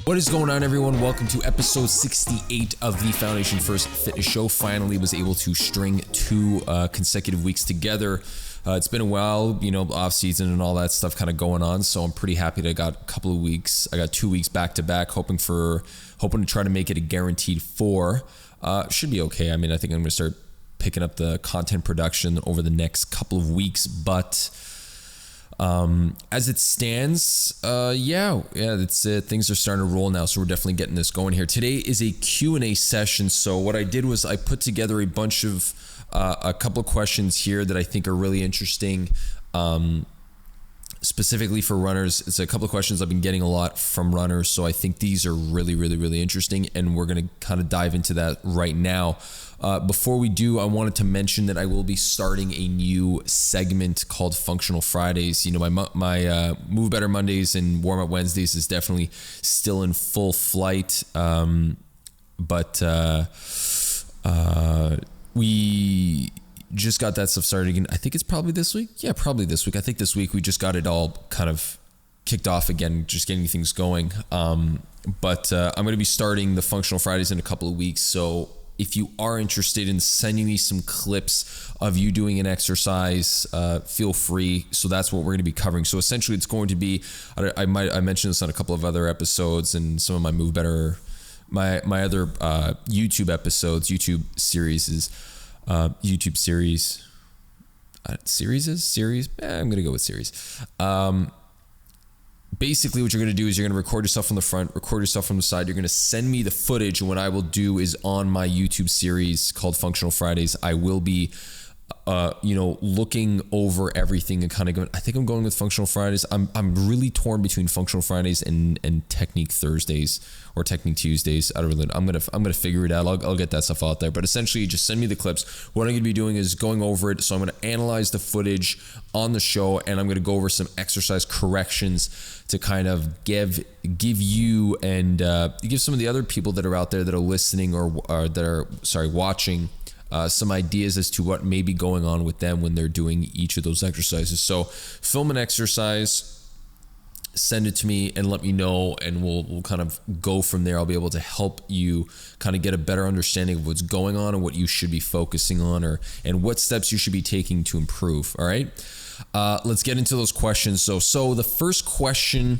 What is going on, everyone? Welcome to episode 68 of the Foundation First Fitness Show. Finally was able to string two consecutive weeks together. It's been a while, off season and all that stuff kind of going on. So I'm pretty happy that I got a couple of weeks. I got 2 weeks back to back, hoping to try to make it a guaranteed 4. Should be okay. I think I'm going to start picking up the content production over the next couple of weeks, but as it stands, that's it. Things are starting to roll now, so we're definitely getting this going here. Today is a Q&A session, so what I did was I put together a bunch of a couple of questions here that I think are really interesting, specifically for runners. It's a couple of questions I've been getting a lot from runners, so I think these are really, really, really interesting, and we're going to kind of dive into that right now. Before we do, I wanted to mention that I will be starting a new segment called Functional Fridays. My Move Better Mondays and Warm Up Wednesdays is definitely still in full flight, but we just got that stuff started again. I think it's probably this week. Yeah, probably this week. I think this week we just got it all kind of kicked off again, just getting things going. But I'm going to be starting the Functional Fridays in a couple of weeks, so if you are interested in sending me some clips of you doing an exercise, feel free. So that's what we're going to be covering. So essentially it's going to be, I mentioned this on a couple of other episodes and some of my Move Better, my other YouTube episodes, YouTube series. I'm going to go with series. Basically what you're going to do is you're going to record yourself from the front, record yourself from the side. You're going to send me the footage. And what I will do is on my YouTube series called Functional Fridays, I will be, looking over everything and kind of going, I think I'm going with Functional Fridays. I'm really torn between Functional Fridays and Technique Thursdays or Technique Tuesdays. I don't really, I'm going to figure it out. I'll get that stuff out there, but essentially just send me the clips. What I'm going to be doing is going over it. So I'm going to analyze the footage on the show, and I'm going to go over some exercise corrections to kind of give you and give some of the other people that are out there that are listening or that are watching some ideas as to what may be going on with them when they're doing each of those exercises. So film an exercise, send it to me and let me know, and we'll kind of go from there. I'll be able to help you kind of get a better understanding of what's going on and what you should be focusing on, and what steps you should be taking to improve. All right. Let's get into those questions. So the first question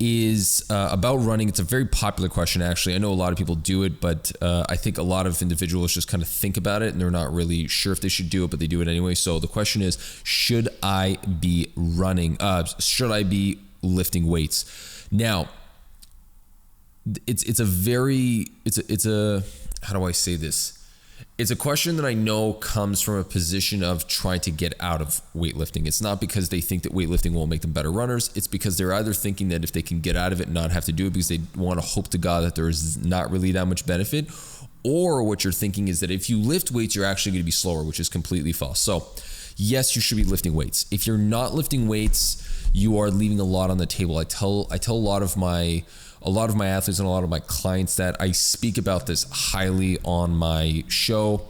is about running. It's a very popular question, actually. I know a lot of people do it, but I think a lot of individuals just kind of think about it and they're not really sure if they should do it, but they do it anyway. So the question is, should I be running? Should I be lifting weights? Now, it's a how do I say this? It's a question that I know comes from a position of trying to get out of weightlifting. It's not because they think that weightlifting won't make them better runners. It's because they're either thinking that if they can get out of it and not have to do it because they want to hope to God that there is not really that much benefit, or what you're thinking is that if you lift weights, you're actually going to be slower, which is completely false. So yes, you should be lifting weights. If you're not lifting weights, you are leaving a lot on the table. I tell a lot of my athletes and a lot of my clients that I speak about this highly on my show.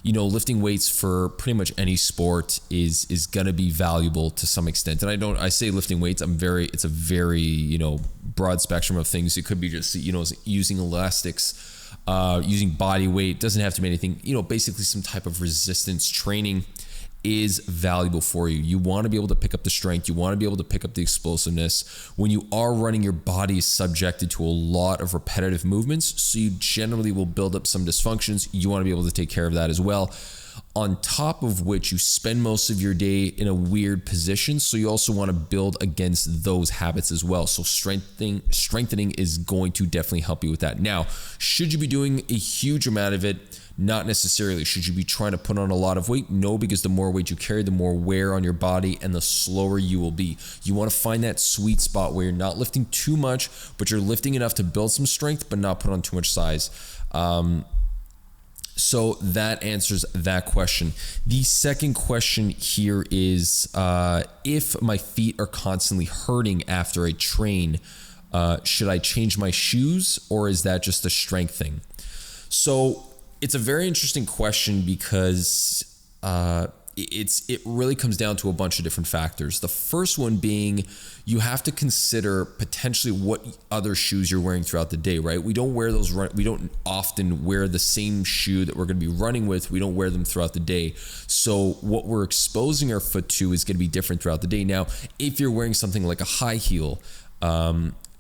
Lifting weights for pretty much any sport is going to be valuable to some extent. And I say lifting weights, it's a very, broad spectrum of things. It could be just, using elastics, using body weight. Doesn't have to be anything, basically some type of resistance training is valuable for you. You want to be able to pick up the strength. You want to be able to pick up the explosiveness. When you are running, your body is subjected to a lot of repetitive movements, so you generally will build up some dysfunctions. You want to be able to take care of that as well. On top of which, you spend most of your day in a weird position, so you also want to build against those habits as well. So strengthening is going to definitely help you with that. Now, should you be doing a huge amount of it? Not necessarily. Should you be trying to put on a lot of weight? No, because the more weight you carry, the more wear on your body and the slower you will be. You want to find that sweet spot where you're not lifting too much, but you're lifting enough to build some strength, but not put on too much size. So that answers that question. The second question here is, if my feet are constantly hurting after I train, should I change my shoes, or is that just a strength thing? So it's a very interesting question because it really comes down to a bunch of different factors. The first one being you have to consider potentially what other shoes you're wearing throughout the day, right? We don't often wear the same shoe that we're going to be running with. We don't wear them throughout the day. So what we're exposing our foot to is going to be different throughout the day. Now, if you're wearing something like a high heel,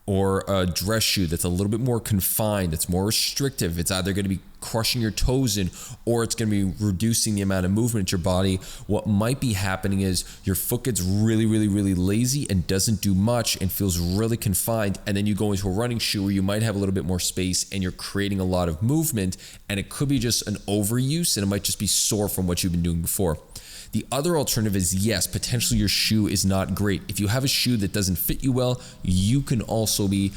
or a dress shoe that's a little bit more confined, it's more restrictive, it's either going to be crushing your toes in or it's going to be reducing the amount of movement in your body. What might be happening is your foot gets really, really, really lazy and doesn't do much and feels really confined. And then you go into a running shoe where you might have a little bit more space and you're creating a lot of movement, and it could be just an overuse and it might just be sore from what you've been doing before. The other alternative is, yes, potentially your shoe is not great. If you have a shoe that doesn't fit you well, you can also be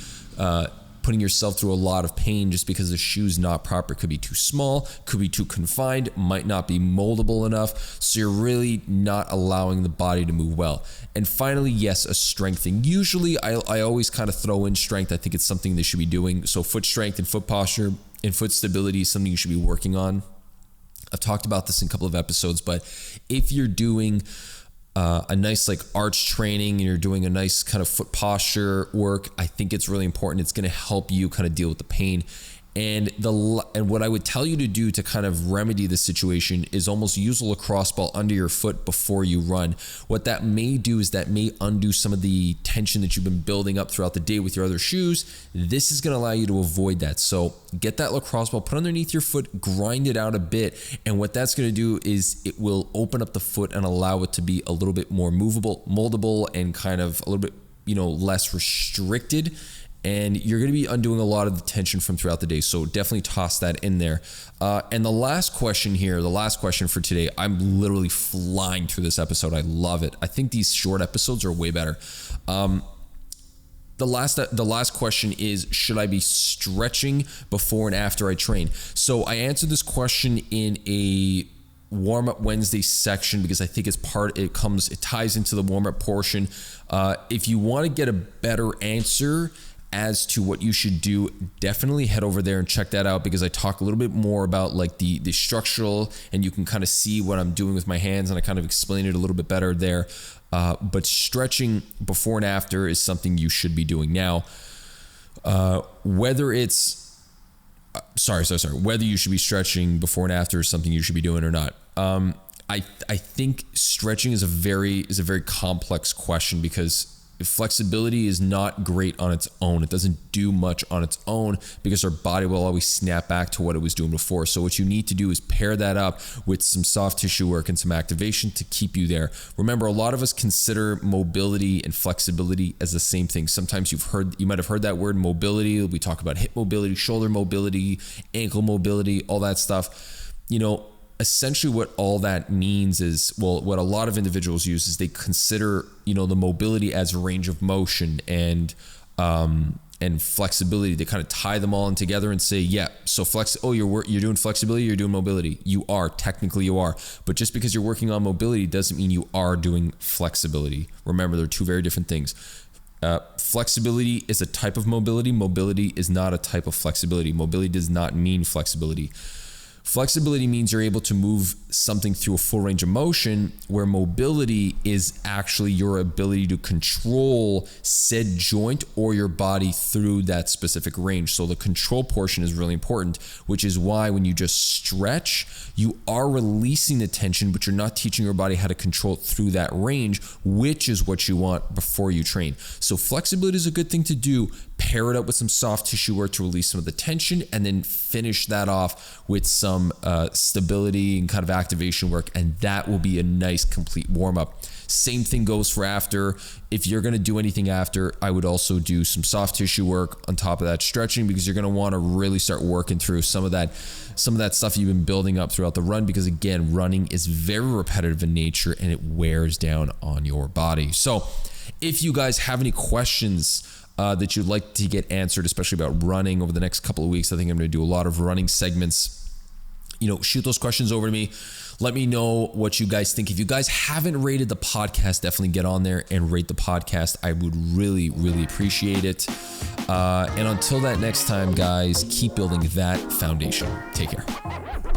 putting yourself through a lot of pain just because the shoe's not proper. It could be too small, could be too confined, might not be moldable enough. So you're really not allowing the body to move well. And finally, yes, a strength thing. Usually I always kind of throw in strength. I think it's something they should be doing. So foot strength and foot posture and foot stability is something you should be working on. I've talked about this in a couple of episodes, but if you're doing a nice like arch training and you're doing a nice kind of foot posture work, I think it's really important. It's going to help you kind of deal with the pain. And what I would tell you to do to kind of remedy the situation is almost use a lacrosse ball under your foot before you run. What that may do is that may undo some of the tension that you've been building up throughout the day with your other shoes. This is going to allow you to avoid that. So get that lacrosse ball, put underneath your foot, grind it out a bit. And what that's going to do is it will open up the foot and allow it to be a little bit more movable, moldable, and kind of a little bit, less restricted. And you're going to be undoing a lot of the tension from throughout the day. So definitely toss that in there. And the last question for today, I'm literally flying through this episode. I love it. I think these short episodes are way better. The last question is, should I be stretching before and after I train? So I answered this question in a warm-up Wednesday section because I think it ties into the warm-up portion. If you want to get a better answer as to what you should do, definitely head over there and check that out, because I talk a little bit more about like the structural, and you can kind of see what I'm doing with my hands, and I kind of explain it a little bit better there. But stretching before and after is something you should be doing. Now, whether you should be stretching before and after is something you should be doing or not. I think stretching is a very complex question, because flexibility is not great on its own. It doesn't do much on its own because our body will always snap back to what it was doing before. So what you need to do is pair that up with some soft tissue work and some activation to keep you there. Remember, a lot of us consider mobility and flexibility as the same thing. Sometimes you might have heard that word mobility. We talk about hip mobility, shoulder mobility, ankle mobility, all that stuff. Essentially what all that means is, what a lot of individuals use is they consider, the mobility as range of motion and flexibility. They kind of tie them all in together and say, yeah, so you're doing flexibility, you're doing mobility. Technically you are. But just because you're working on mobility doesn't mean you are doing flexibility. Remember, they're two very different things. Flexibility is a type of mobility. Mobility is not a type of flexibility. Mobility does not mean flexibility. Flexibility means you're able to move something through a full range of motion, where mobility is actually your ability to control said joint or your body through that specific range. So the control portion is really important, which is why when you just stretch, you are releasing the tension, but you're not teaching your body how to control it through that range, which is what you want before you train. So flexibility is a good thing to do. Pair it up with some soft tissue work to release some of the tension, and then finish that off with some stability and kind of activation work, and that will be a nice complete warm-up. Same thing goes for after. If you're going to do anything after, I would also do some soft tissue work on top of that stretching, because you're going to want to really start working through some of that stuff you've been building up throughout the run, because again, running is very repetitive in nature and it wears down on your body. So if you guys have any questions that you'd like to get answered, especially about running over the next couple of weeks, I think I'm going to do a lot of running segments. Shoot those questions over to me. Let me know what you guys think. If you guys haven't rated the podcast, definitely get on there and rate the podcast. I would really, really appreciate it. And until that next time, guys, keep building that foundation. Take care.